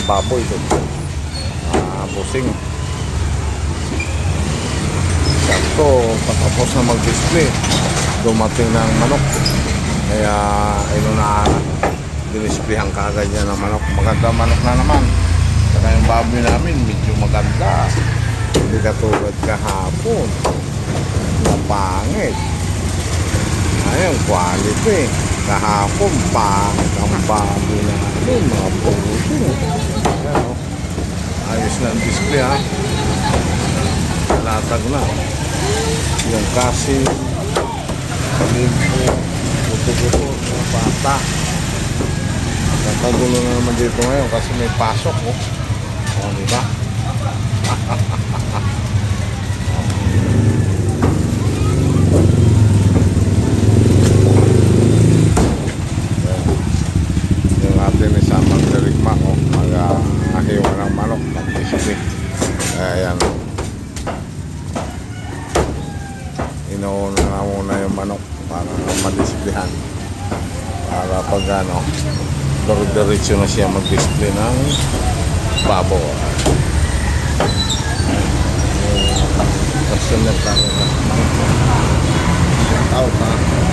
baboy doon. Busing. Sakto, patapos na mag-display, dumating ng manok. Kaya inunahan na. Dinisplayhan kagad niya ng manok. Maganda manok na naman. Saka yung baboy namin, medyo maganda. Hindi katulad kahapon. Napangit. Ayun, quality. Kahapon, pangit ang baboy namin. Mga busing. Ayos na ang display, ha. Latag na. Yung kasi palimpo, buto-buto, mga bata. Nakagulo na naman dito ngayon kasi may pasok, oh. O, diba? Yung atin isa magdarigma, oh. Mag-ahiwa ng manok, mag-display. Ayan. Inuuna na muna yung manok para madisplihan. Para pag ano, diretso na siya mag-display ng babo. Yung customer talaga. Shout out, ha.